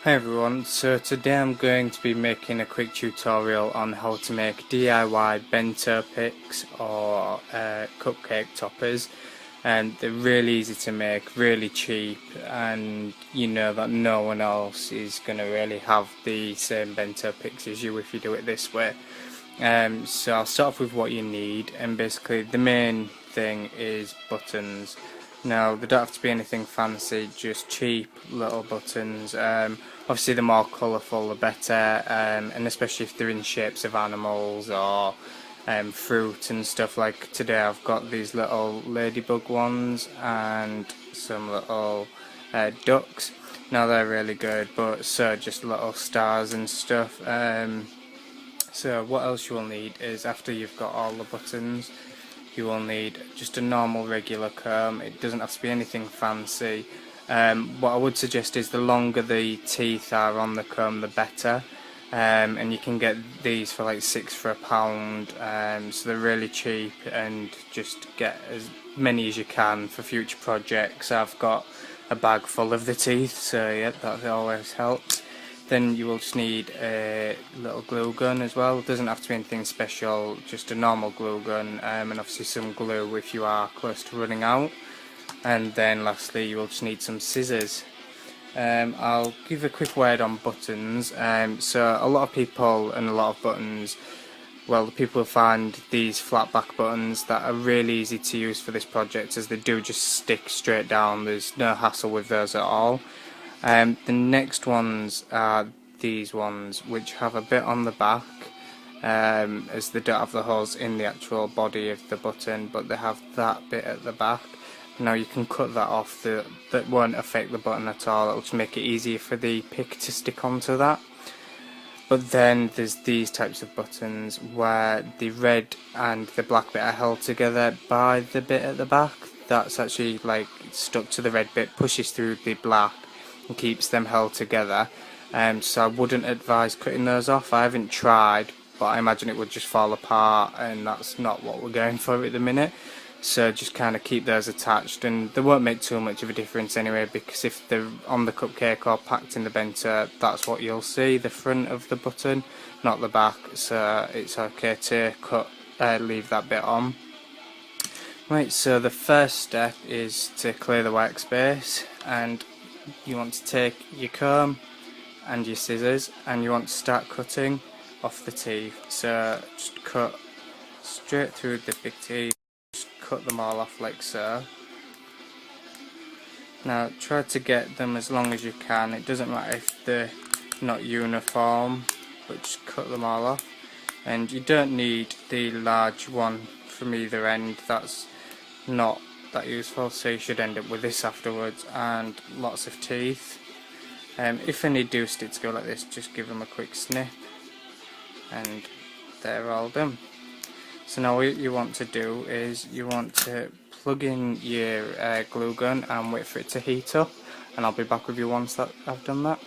Hi everyone, so today I'm going to be making a quick tutorial on how to make DIY bento picks or cupcake toppers, and they're really easy to make, really cheap, and you know that no one else is going to really have the same bento picks as you if you do it this way. So I'll start off with what you need, and basically the main thing is buttons. Now they don't have to be anything fancy, just cheap little buttons. Obviously the more colourful the better, and especially if they're in shapes of animals or fruit and stuff. Like today I've got these little ladybug ones and some little ducks. Now they're really good, but so just little stars and stuff. So what else you will need is, after you've got all the buttons, you will need just a normal regular comb. It doesn't have to be anything fancy. What I would suggest is the longer the teeth are on the comb the better, and you can get these for like £6 for £1, so they're really cheap, and just get as many as you can for future projects. I've got a bag full of the teeth, so yeah, that always helps. Then you will just need a little glue gun as well. It doesn't have to be anything special, just a normal glue gun, and obviously some glue if you are close to running out. And then lastly you will just need some scissors. I'll give a quick word on buttons. So a lot of people and a lot of buttons, well, the people will find these flat back buttons that are really easy to use for this project, as they do just stick straight down. There's no hassle with those at all. The next ones are these ones, which have a bit on the back, as they don't have the holes in the actual body of the button, but they have that bit at the back. Now you can cut that off. That won't affect the button at all. It'll just make it easier for the pick to stick onto that. But then there's these types of buttons where the red and the black bit are held together by the bit at the back. That's actually like stuck to the red bit, pushes through the black and keeps them held together. So I wouldn't advise cutting those off. I haven't tried, but I imagine it would just fall apart, and that's not what we're going for at the minute. So just kind of keep those attached, and they won't make too much of a difference anyway, because if they're on the cupcake or packed in the bento, that's what you'll see, the front of the button, not the back. So it's okay to leave that bit on. Right, so the first step is to clear the workspace, and you want to take your comb and your scissors, and you want to start cutting off the teeth. So just cut straight through the big teeth, just cut them all off like so. Now try to get them as long as you can. It doesn't matter if they're not uniform, but just cut them all off. And you don't need the large one from either end, that's not that useful, so you should end up with this afterwards, and lots of teeth. If any do stick to go like this, just give them a quick snip, and they're all done. So now what you want to do is you want to plug in your glue gun and wait for it to heat up, and I'll be back with you once that I've done that.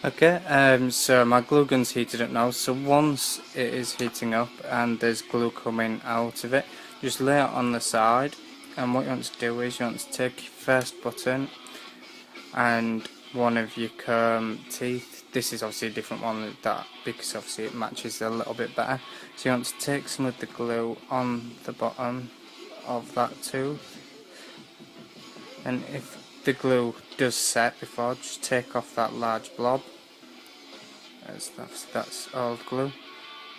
Okay, so my glue gun's heated up now, so once it is heating up and there's glue coming out of it, just lay it on the side, and what you want to do is you want to take your first button and one of your comb teeth. This is obviously a different one than that, because obviously it matches a little bit better. So you want to take some of the glue on the bottom of that tooth, and if the glue does set before, just take off that large blob, that's old glue,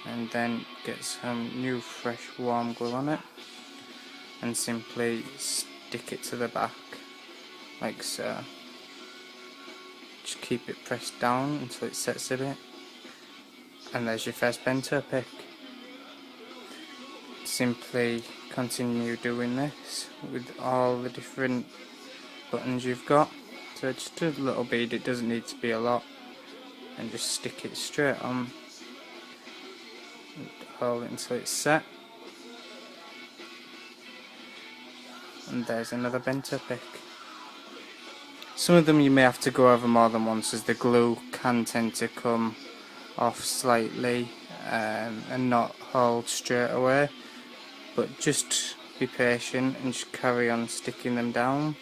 and then get some new fresh warm glue on it, and simply stick it to the back like so. Just keep it pressed down until it sets a bit, and there's your first bento pick. Simply continue doing this with all the different buttons you've got. So just a little bead, it doesn't need to be a lot, and just stick it straight on and hold it until it's set, and there's another bento pick. Some of them you may have to go over more than once, as the glue can tend to come off slightly and not hold straight away, but just be patient and just carry on sticking them down.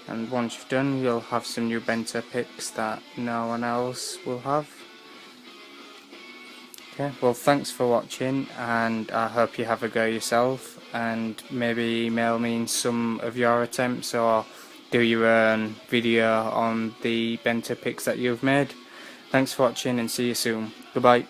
and once you've done, you'll have some new bento pics that no one else will have. Okay, well, thanks for watching, and I hope you have a go yourself, and maybe email me some of your attempts, or do your own video on the bento pics that you've made. Thanks for watching, and see you soon. Goodbye.